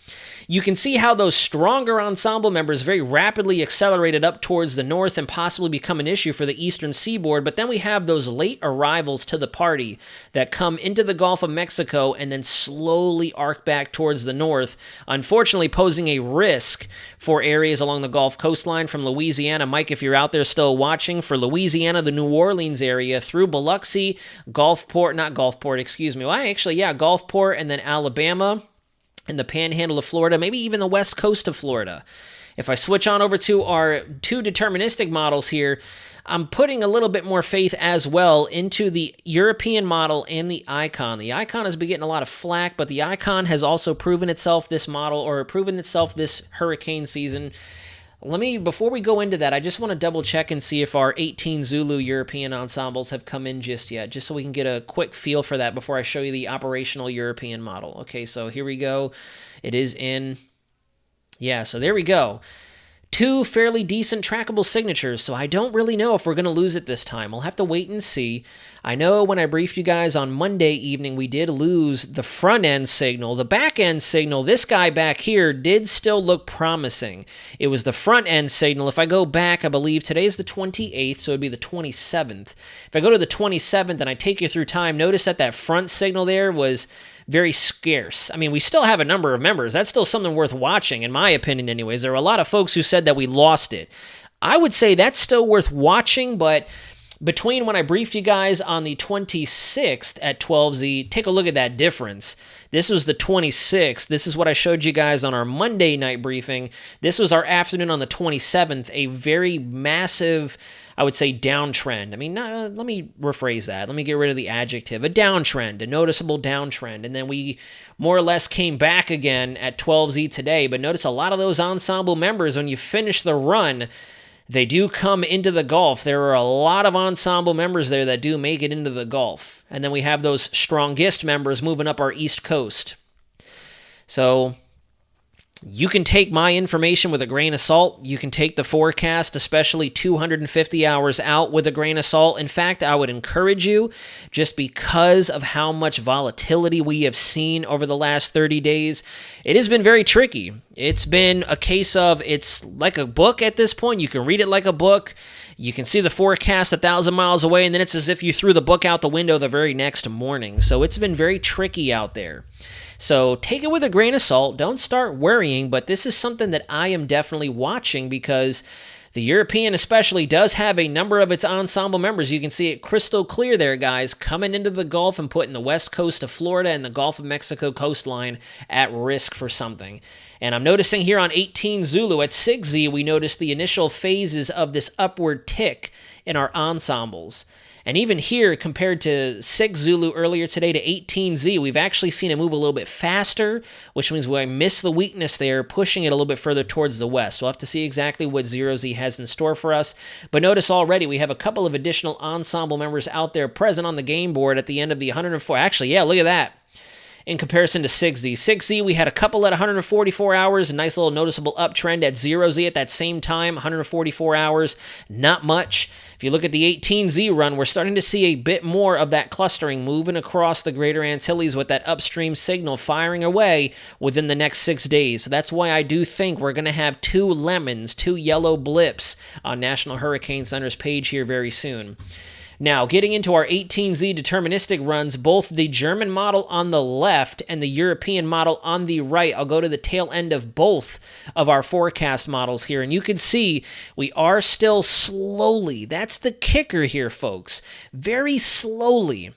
You can see how those stronger ensemble members very rapidly accelerated up towards the north and possibly become an issue for the eastern seaboard, but then we have those late arrivals to the party that come into the Gulf of Mexico and then slowly arc back towards the north, unfortunately posing a risk for areas along the Gulf coastline from Louisiana. Mike, if you're out there still watching, for Louisiana, the New Orleans area, through Biloxi, Gulfport, and then Alabama, in the panhandle of Florida, maybe even the west coast of Florida. If I switch on over to our two deterministic models here, I'm putting a little bit more faith as well into the European model and the Icon. The Icon has been getting a lot of flack, but the Icon has also proven itself this hurricane season. Before we go into that, I just want to double check and see if our 18 Zulu European ensembles have come in just yet, just so we can get a quick feel for that before I show you the operational European model. Okay, so here we go. It is in, so there we go. two fairly decent trackable signatures, so I don't really know if we're going to lose it this time. We'll have to wait and see. I know when I briefed you guys on Monday evening, we did lose the front end signal. The back end signal, this guy back here, did still look promising. It was the front end signal. If I go back, I believe today's the 28th, so it would be the 27th. If I go to the 27th and I take you through time, notice that that front signal there was very scarce. I mean, we still have a number of members. That's still something worth watching, in my opinion anyways. There are a lot of folks who said that we lost it. I would say that's still worth watching, but between when I briefed you guys on the 26th at 12Z, take a look at that difference. This was the 26th. This is what I showed you guys on our Monday night briefing. This was our afternoon on the 27th, a very massive, I would say, downtrend. I mean, let me rephrase that. Let me get rid of the adjective. A downtrend, a noticeable downtrend. And then we more or less came back again at 12Z today. But notice a lot of those Ensemble members, when you finish the run, they do come into the Gulf. There are a lot of Ensemble members there that do make it into the Gulf. And then we have those strongest members moving up our East Coast. So you can take my information with a grain of salt. You can take the forecast, especially 250 hours out, with a grain of salt. In fact, I would encourage you, just because of how much volatility we have seen over the last 30 days, it has been very tricky. It's been a case of, it's like a book at this point. You can read it like a book. You can see the forecast 1,000 miles away, and then it's as if you threw the book out the window the very next morning. So it's been very tricky out there. So take it with a grain of salt. Don't start worrying, but this is something that I am definitely watching because the European especially does have a number of its Ensemble members. You can see it crystal clear there, guys, coming into the Gulf and putting the west coast of Florida and the Gulf of Mexico coastline at risk for something. And I'm noticing here on 18 Zulu at 6Z, we noticed the initial phases of this upward tick in our ensembles. And even here, compared to 6 Zulu earlier today to 18Z, we've actually seen it move a little bit faster, which means we miss the weakness there, pushing it a little bit further towards the west. We'll have to see exactly what 0Z has in store for us. But notice already we have a couple of additional Ensemble members out there present on the game board at the end of the 104. Actually, yeah, look at that. In comparison to 6Z. 6Z, we had a couple at 144 hours, a nice little noticeable uptrend at 0Z at that same time, 144 hours, not much. If you look at the 18Z run, we're starting to see a bit more of that clustering moving across the Greater Antilles with that upstream signal firing away within the next 6 days. So that's why I do think we're going to have two lemons, two yellow blips on National Hurricane Center's page here very soon. Now, getting into our 18Z deterministic runs, both the German model on the left and the European model on the right. I'll go to the tail end of both of our forecast models here, and you can see we are still slowly. That's the kicker here, folks. Very slowly.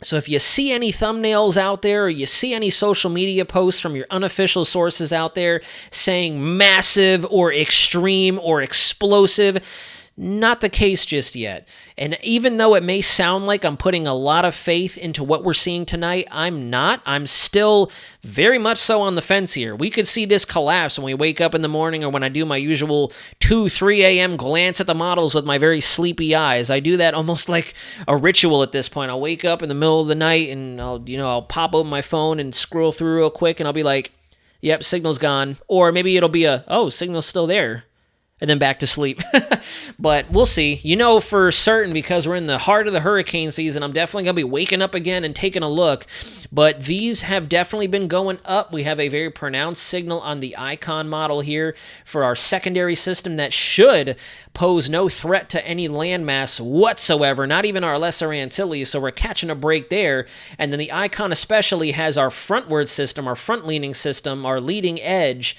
So if you see any thumbnails out there or you see any social media posts from your unofficial sources out there saying massive or extreme or explosive, not the case just yet. And even though it may sound like I'm putting a lot of faith into what we're seeing tonight, I'm not. I'm still very much so on the fence here. We could see this collapse when we wake up in the morning or when I do my usual 2, 3 a.m. glance at the models with my very sleepy eyes. I do that almost like a ritual at this point. I'll wake up in the middle of the night and I'll pop open my phone and scroll through real quick and I'll be like, yep, signal's gone. Or maybe it'll be signal's still there. And then back to sleep. But we'll see. You know for certain, because we're in the heart of the hurricane season, I'm definitely going to be waking up again and taking a look. But these have definitely been going up. We have a very pronounced signal on the icon model here for our secondary system that should pose no threat to any landmass whatsoever, not even our Lesser Antilles, so we're catching a break there. And then the icon especially has our frontward system, our front-leaning system, our leading edge,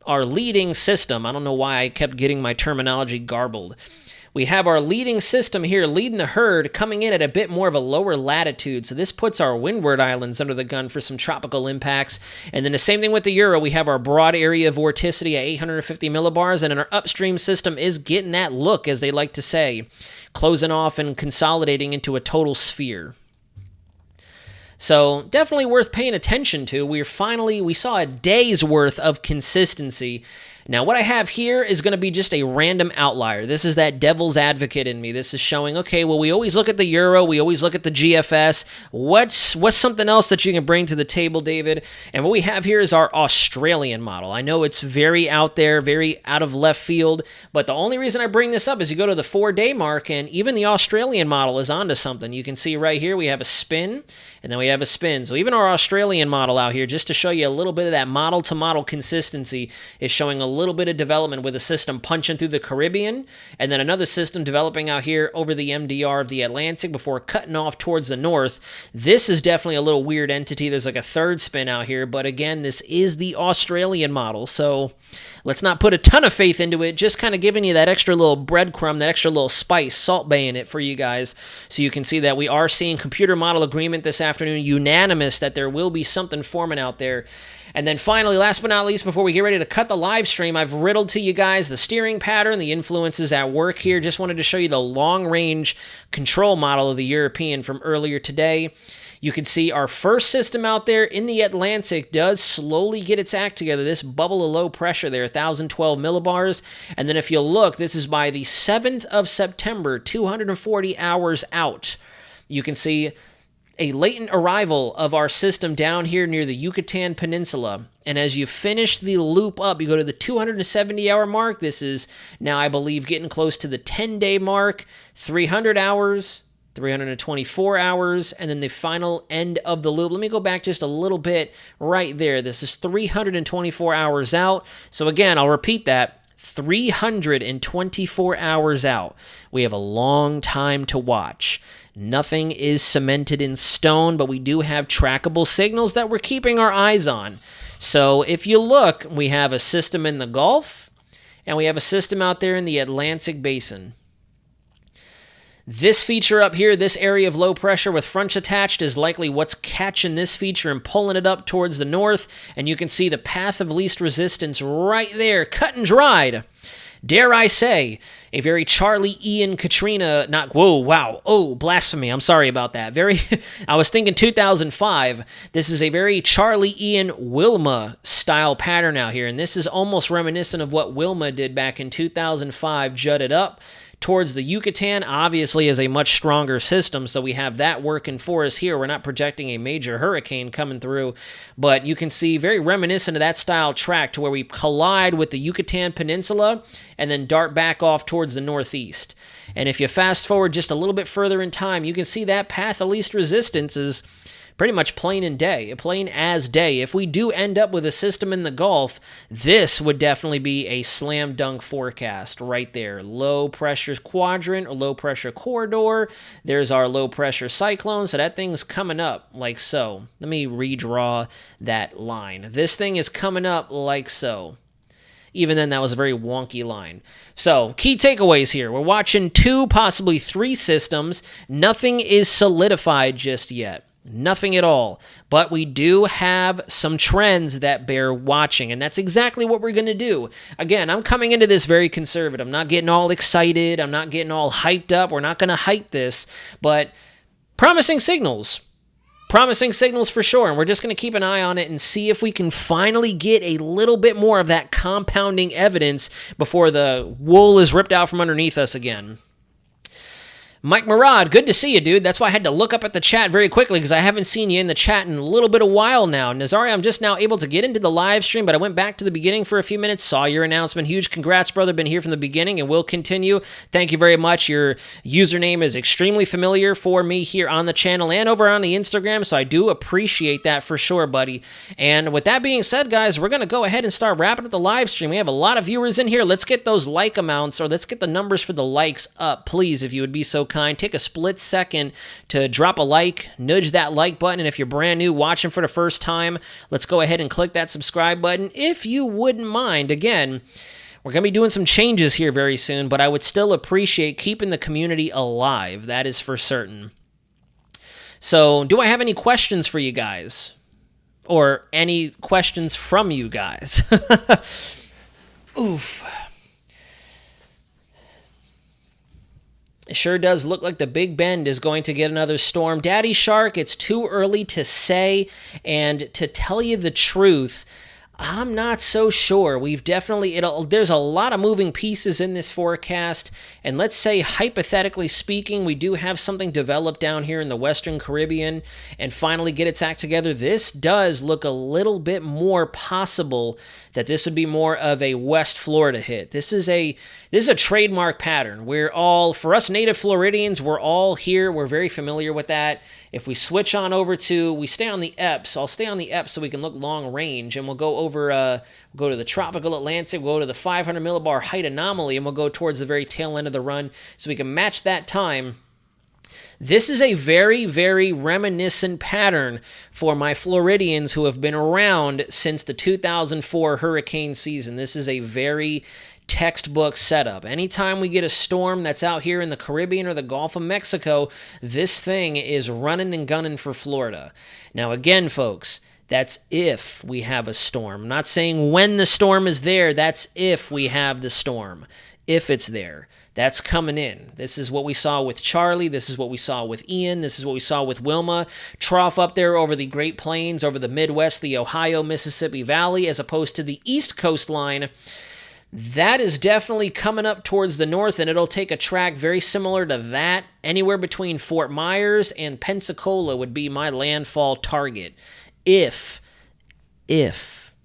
our leading system. I don't know why I kept getting my terminology garbled. We have our leading system here leading the herd coming in at a bit more of a lower latitude. So this puts our windward islands under the gun for some tropical impacts. And then the same thing with the Euro. We have our broad area of vorticity at 850 millibars. And then our upstream system is getting that look, as they like to say, closing off and consolidating into a total sphere. So definitely worth paying attention to. We saw a day's worth of consistency. Now, what I have here is going to be just a random outlier. This is that devil's advocate in me. This is showing, okay, well, we always look at the euro, we always look at the GFS. What's something else that you can bring to the table, David? And what we have here is our Australian model. I know it's very out there, very out of left field, but the only reason I bring this up is you go to the 4-day mark, and even the Australian model is onto something. You can see right here we have a spin, and then we have a spin. So even our Australian model out here, just to show you a little bit of that model-to-model consistency, is showing a little bit of development with a system punching through the Caribbean, and then another system developing out here over the MDR of the Atlantic before cutting off towards the north. This is definitely a little weird entity. There's like a third spin out here, but again, this is the Australian model, so let's not put a ton of faith into it, just kind of giving you that extra little breadcrumb, that extra little spice, salt bay in it for you guys, so you can see that we are seeing computer model agreement this afternoon, unanimous that there will be something forming out there. And then finally, last but not least, before we get ready to cut the live stream, I've riddled to you guys the steering pattern, the influences at work here. Just wanted to show you the long-range control model of the European from earlier today. You can see our first system out there in the Atlantic does slowly get its act together. This bubble of low pressure there, 1,012 millibars. And then if you look, this is by the 7th of September, 240 hours out. You can see a latent arrival of our system down here near the Yucatan Peninsula. And as you finish the loop up, you go to the 270-hour mark. This is now, I believe, getting close to the 10-day mark, 300 hours, 324 hours, and then the final end of the loop. Let me go back just a little bit right there. This is 324 hours out. So again, I'll repeat that. 324 hours out. We have a long time to watch. Nothing is cemented in stone, but we do have trackable signals that we're keeping our eyes on. So if you look, we have a system in the Gulf, and we have a system out there in the Atlantic Basin. This feature up here, this area of low pressure with fronts attached, is likely what's catching this feature and pulling it up towards the north, and you can see the path of least resistance right there, cut and dried. Dare I say, a very Charlie Ian Katrina, blasphemy, I'm sorry about that. I was thinking 2005. This is a very Charlie Ian Wilma style pattern out here, and this is almost reminiscent of what Wilma did back in 2005, jutted up towards the Yucatan. Obviously is a much stronger system, so we have that working for us here. We're not projecting a major hurricane coming through, but you can see very reminiscent of that style track to where we collide with the Yucatan Peninsula and then dart back off towards the northeast. And if you fast forward just a little bit further in time, you can see that path of least resistance is pretty much plain as day. If we do end up with a system in the Gulf, this would definitely be a slam dunk forecast right there. Low pressure quadrant or low pressure corridor. There's our low pressure cyclone. So that thing's coming up like so. Let me redraw that line. This thing is coming up like so. Even then, that was a very wonky line. So, key takeaways here. We're watching 2, possibly 3 systems. Nothing is solidified just yet. Nothing at all. But we do have some trends that bear watching, and that's exactly what we're going to do. Again, I'm coming into this very conservative. I'm not getting all excited. I'm not getting all hyped up. We're not going to hype this, but promising signals. Promising signals for sure, and we're just going to keep an eye on it and see if we can finally get a little bit more of that compounding evidence before the wool is ripped out from underneath us again. Mike Murad, good to see you, dude. That's why I had to look up at the chat very quickly because I haven't seen you in the chat in a little bit of while now. Nazari, I'm just now able to get into the live stream, but I went back to the beginning for a few minutes, saw your announcement. Huge congrats, brother. Been here from the beginning and will continue. Thank you very much. Your username is extremely familiar for me here on the channel and over on the Instagram, so I do appreciate that for sure, buddy. And with that being said, guys, we're going to go ahead and start wrapping up the live stream. We have a lot of viewers in here. Let's get those like amounts, or let's get the numbers for the likes up, please, if you would be so kind. Take a split second to drop a like, nudge that like button, and if you're brand new watching for the first time, let's go ahead and click that subscribe button if you wouldn't mind. Again, we're going to be doing some changes here very soon, but I would still appreciate keeping the community alive. That is for certain. So, do I have any questions for you guys? Or any questions from you guys? Oof. It sure does look like the Big Bend is going to get another storm. Daddy Shark, it's too early to say, and to tell you the truth, I'm not so sure. We've definitely, there's a lot of moving pieces in this forecast. And let's say, hypothetically speaking, we do have something develop down here in the Western Caribbean and finally get its act together. This does look a little bit more possible that this would be more of a West Florida hit. This is a trademark pattern. For us native Floridians, we're all here. We're very familiar with that. If we switch on over we stay on the EPS. I'll stay on the EPS so we can look long range, and we'll go go to the tropical Atlantic, we'll go to the 500 millibar height anomaly, and we'll go towards the very tail end of the run so we can match that time. This is a very, very reminiscent pattern for my Floridians who have been around since the 2004 hurricane season. This is a very textbook setup. Anytime we get a storm that's out here in the Caribbean or the Gulf of Mexico, this thing is running and gunning for Florida. Now, again, folks, that's if we have a storm. I'm not saying when the storm is there. That's if we have the storm. If it's there. That's coming in. This is what we saw with Charlie. This is what we saw with Ian. This is what we saw with Wilma. Trough up there over the Great Plains, over the Midwest, the Ohio, Mississippi Valley, as opposed to the East Coast line. That is definitely coming up towards the north, and it'll take a track very similar to that. Anywhere between Fort Myers and Pensacola would be my landfall target. If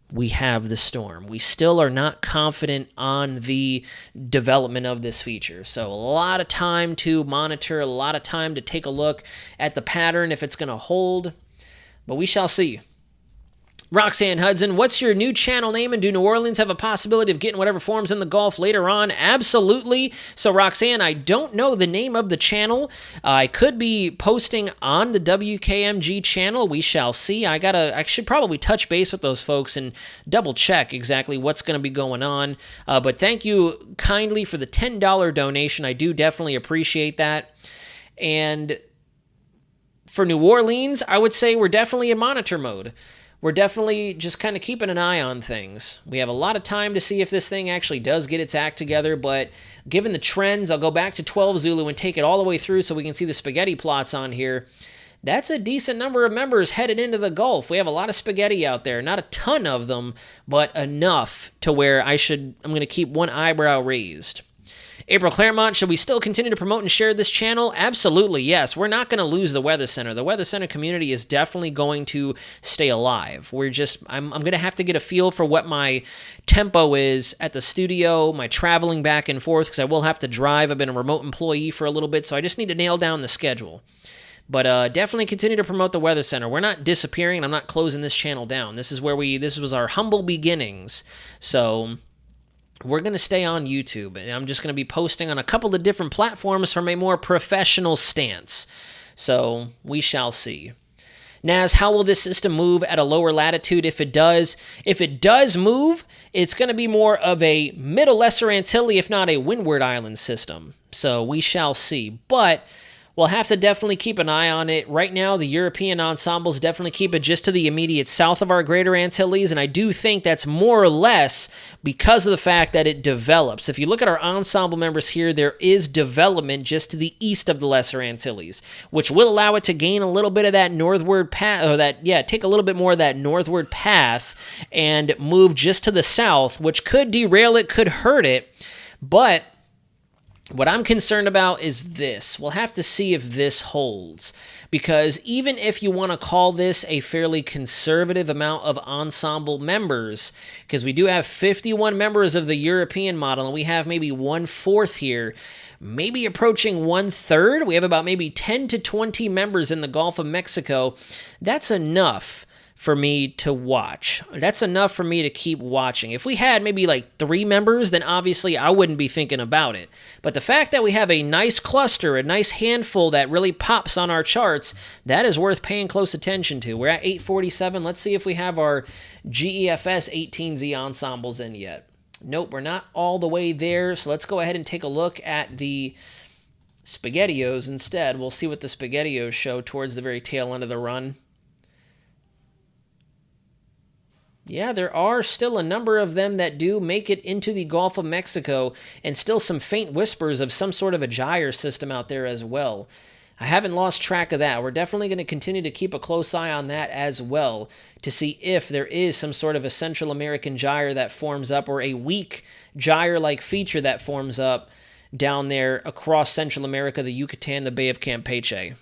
we have the storm. We still are not confident on the development of this feature. So a lot of time to monitor, a lot of time to take a look at the pattern if it's going to hold. But we shall see. Roxanne Hudson, what's your new channel name, and do New Orleans have a possibility of getting whatever forms in the Gulf later on? Absolutely. So, Roxanne, I don't know the name of the channel. I could be posting on the WKMG channel. We shall see. I should probably touch base with those folks and double check exactly what's going to be going on. But thank you kindly for the $10 donation. I do definitely appreciate that. And for New Orleans, I would say we're definitely in monitor mode. We're definitely just kind of keeping an eye on things. We have a lot of time to see if this thing actually does get its act together, but given the trends, I'll go back to 12 Zulu and take it all the way through so we can see the spaghetti plots on here. That's a decent number of members headed into the Gulf. We have a lot of spaghetti out there. Not a ton of them, but enough to where I'm going to keep one eyebrow raised. April Claremont, should we still continue to promote and share this channel? Absolutely, yes. We're not going to lose the Weather Center. The Weather Center community is definitely going to stay alive. I'm going to have to get a feel for what my tempo is at the studio, my traveling back and forth, because I will have to drive. I've been a remote employee for a little bit, so I just need to nail down the schedule. But definitely continue to promote the Weather Center. We're not disappearing. I'm not closing this channel down. This was our humble beginnings. So we're going to stay on YouTube, and I'm just going to be posting on a couple of different platforms from a more professional stance. So we shall see. Naz, how will this system move at a lower latitude if it does? If it does move, it's going to be more of a middle Lesser Antilles, if not a windward island system. So we shall see. But we'll have to definitely keep an eye on it. Right now, the European ensembles definitely keep it just to the immediate south of our Greater Antilles, and I do think that's more or less because of the fact that it develops. If you look at our ensemble members here, there is development just to the east of the Lesser Antilles, which will allow it to gain a little bit of that northward path, take a little bit more of that northward path and move just to the south, which could derail it, could hurt it, but what I'm concerned about is this. We'll have to see if this holds, because even if you want to call this a fairly conservative amount of ensemble members, because we do have 51 members of the European model, and we have maybe 1/4 here, maybe approaching 1/3. We have about maybe 10 to 20 members in the Gulf of Mexico. That's enough for me to watch. That's enough for me to keep watching. If we had maybe like 3 members, then obviously I wouldn't be thinking about it. But the fact that we have a nice cluster, a nice handful that really pops on our charts, that is worth paying close attention to. We're at 847. Let's see if we have our GEFS 18Z ensembles in yet. Nope, we're not all the way there. So let's go ahead and take a look at the SpaghettiOs instead. We'll see what the SpaghettiOs show towards the very tail end of the run. Yeah, there are still a number of them that do make it into the Gulf of Mexico, and still some faint whispers of some sort of a gyre system out there as well. I haven't lost track of that. We're definitely going to continue to keep a close eye on that as well to see if there is some sort of a Central American gyre that forms up or a weak gyre-like feature that forms up down there across Central America, the Yucatan, the Bay of Campeche.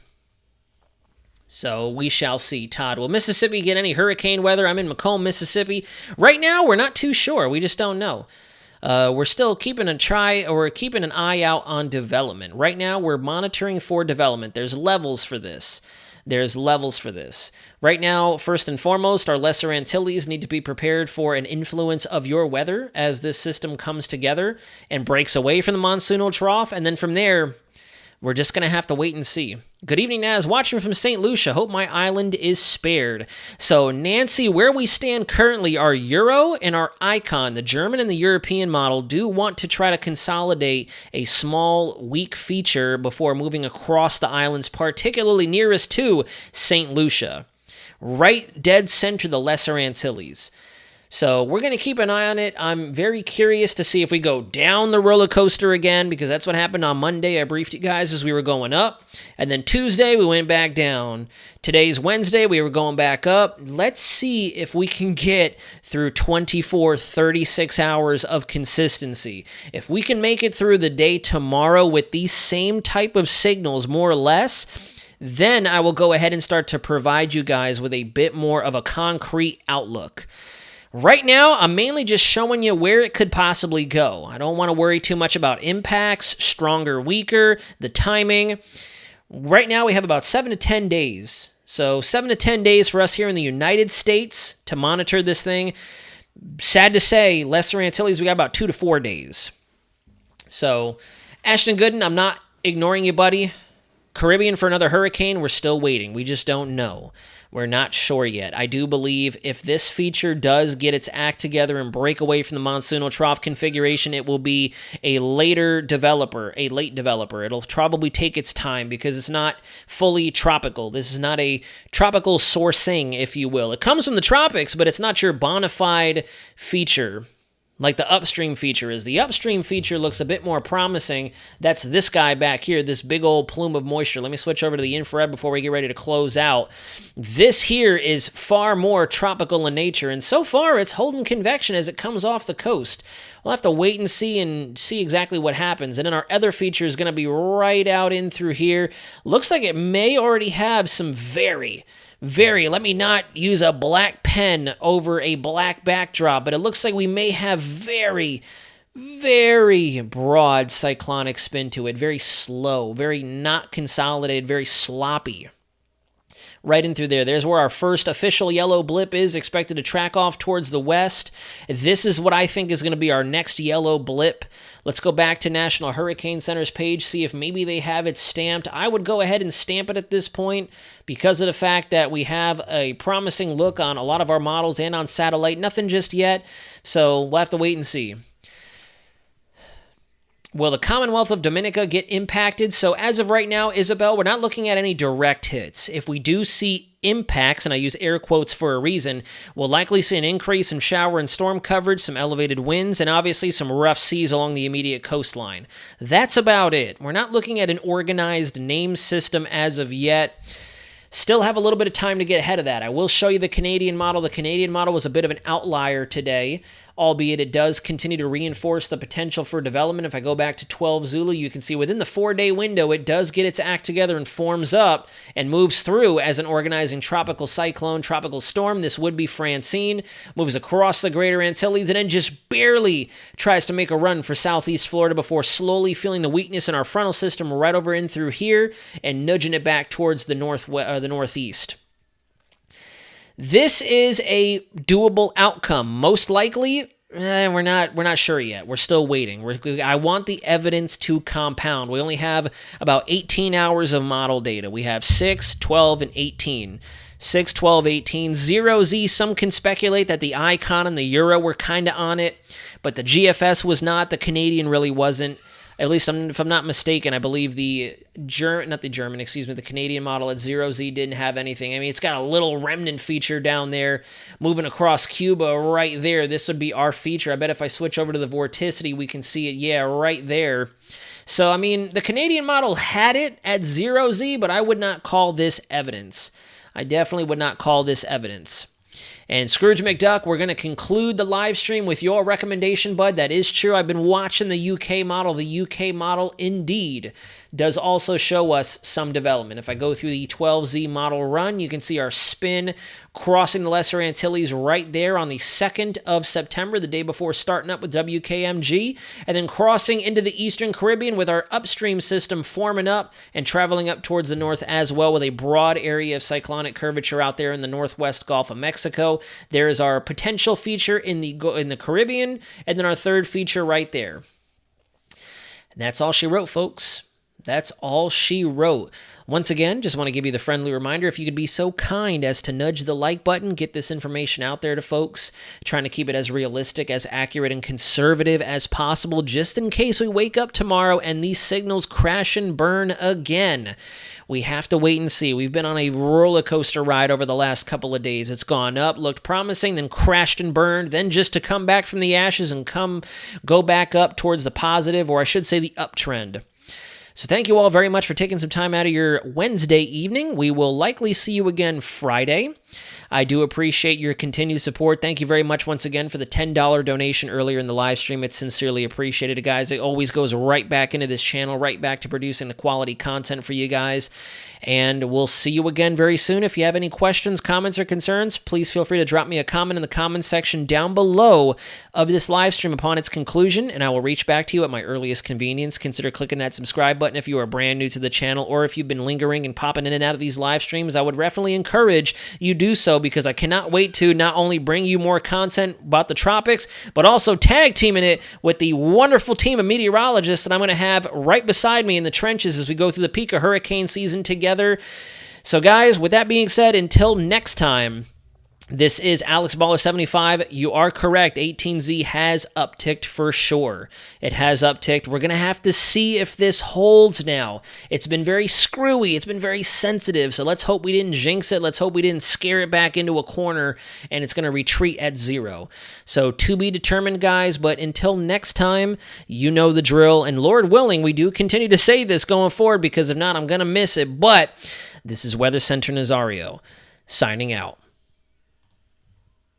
So we shall see, Todd. Will Mississippi get any hurricane weather? I'm in Macomb, Mississippi. Right now, we're not too sure. We just don't know. We're still keeping an eye out on development. Right now, we're monitoring for development. There's levels for this. Right now, first and foremost, our Lesser Antilles need to be prepared for an influence of your weather as this system comes together and breaks away from the monsoonal trough. And then from there, we're just going to have to wait and see. Good evening, Naz. Watching from St. Lucia. Hope my island is spared. So, Nancy, where we stand currently, our Euro and our Icon, the German and the European model, do want to try to consolidate a small, weak feature before moving across the islands, particularly nearest to St. Lucia. Right dead center of the Lesser Antilles. So we're going to keep an eye on it. I'm very curious to see if we go down the roller coaster again, because that's what happened on Monday. I briefed you guys as we were going up. And then Tuesday, we went back down. Today's Wednesday, we were going back up. Let's see if we can get through 24, 36 hours of consistency. If we can make it through the day tomorrow with these same type of signals, more or less, then I will go ahead and start to provide you guys with a bit more of a concrete outlook. Right now, I'm mainly just showing you where it could possibly go. I don't want to worry too much about impacts, stronger, weaker, the timing. Right now, we have about 7 to 10 days. So 7 to 10 days for us here in the United States to monitor this thing. Sad to say, Lesser Antilles, we got about 2 to 4 days. So, Ashton Gooden, I'm not ignoring you, buddy. Caribbean for another hurricane, we're still waiting. We just don't know. We're not sure yet. I do believe if this feature does get its act together and break away from the monsoonal trough configuration, it will be a late developer. It'll probably take its time because it's not fully tropical. This is not a tropical sourcing, if you will. It comes from the tropics, but it's not your bona fide feature like the upstream feature is. The upstream feature looks a bit more promising. That's this guy back here, this big old plume of moisture. Let me switch over to the infrared before we get ready to close out. This here is far more tropical in nature, and so far it's holding convection as it comes off the coast. We'll have to wait and see exactly what happens. And then our other feature is going to be right out in through here. Looks like it may already have some very, let me not use a black pen over a black backdrop, but it looks like we may have very broad cyclonic spin to it. Very slow, very not consolidated, very sloppy. Right in through there. There's where our first official yellow blip is, expected to track off towards the west. This is what I think is going to be our next yellow blip. Let's go back to National Hurricane Center's page, see if maybe they have it stamped. I would go ahead and stamp it at this point because of the fact that we have a promising look on a lot of our models and on satellite. Nothing just yet, so we'll have to wait and see. Will the Commonwealth of Dominica get impacted? So as of right now, Isabel, we're not looking at any direct hits. If we do see impacts, and I use air quotes for a reason, we'll likely see an increase in shower and storm coverage, some elevated winds, and obviously some rough seas along the immediate coastline. That's about it. We're not looking at an organized name system as of yet. Still have a little bit of time to get ahead of that. I will show you the Canadian model. The Canadian model was a bit of an outlier today, albeit it does continue to reinforce the potential for development. If I go back to 12 Zulu, you can see within the 4-day window, it does get its act together and forms up and moves through as an organizing tropical cyclone, tropical storm. This would be Francine, moves across the Greater Antilles, and then just barely tries to make a run for southeast Florida before slowly feeling the weakness in our frontal system right over in through here and nudging it back towards the northeast. This is a doable outcome. Most likely, we're not sure yet. We're still waiting. I want the evidence to compound. We only have about 18 hours of model data. We have 6, 12, and 18. 6, 12, 18. 0Z, some can speculate that the Icon and the Euro were kind of on it, but the GFS was not. The Canadian really wasn't. At least if I'm not mistaken, I believe the Canadian model at 0Z didn't have anything. I mean, it's got a little remnant feature down there moving across Cuba right there. This would be our feature. I bet if I switch over to the vorticity, we can see it, yeah, right there. So, I mean, the Canadian model had it at 0Z, but I would not call this evidence. I definitely would not call this evidence. And Scrooge McDuck, we're going to conclude the live stream with your recommendation, bud. That is true. I've been watching the UK model. The UK model, indeed, does also show us some development. If I go through the 12Z model run, you can see our spin crossing the Lesser Antilles right there on the 2nd of September, the day before starting up with WKMG, and then crossing into the Eastern Caribbean with our upstream system forming up and traveling up towards the north as well with a broad area of cyclonic curvature out there in the northwest Gulf of Mexico. There is our potential feature in the Caribbean, and then our third feature right there. And that's all she wrote, folks. That's all she wrote. Once again, just want to give you the friendly reminder, if you could be so kind as to nudge the like button, get this information out there to folks, trying to keep it as realistic, as accurate, and conservative as possible, just in case we wake up tomorrow and these signals crash and burn again. We have to wait and see. We've been on a roller coaster ride over the last couple of days. It's gone up, looked promising, then crashed and burned, then just to come back from the ashes and go back up towards the positive, or I should say the uptrend. So thank you all very much for taking some time out of your Wednesday evening. We will likely see you again Friday. I do appreciate your continued support. Thank you very much once again for the $10 donation earlier in the live stream. It's sincerely appreciated, guys. It always goes right back into this channel, right back to producing the quality content for you guys. And we'll see you again very soon. If you have any questions, comments, or concerns, please feel free to drop me a comment in the comments section down below of this live stream upon its conclusion, and I will reach back to you at my earliest convenience. Consider clicking that subscribe button if you are brand new to the channel, or if you've been lingering and popping in and out of these live streams. I would definitely encourage you do so, because I cannot wait to not only bring you more content about the tropics, but also tag teaming it with the wonderful team of meteorologists that I'm going to have right beside me in the trenches as we go through the peak of hurricane season together. So guys, with that being said, until next time, this is Alex Baller 75. You are correct. 18Z has upticked for sure. It has upticked. We're going to have to see if this holds now. It's been very screwy. It's been very sensitive. So let's hope we didn't jinx it. Let's hope we didn't scare it back into a corner and it's going to retreat at 0. So to be determined, guys. But until next time, you know the drill. And Lord willing, we do continue to say this going forward, because if not, I'm going to miss it. But this is Weather Center Nazario signing out.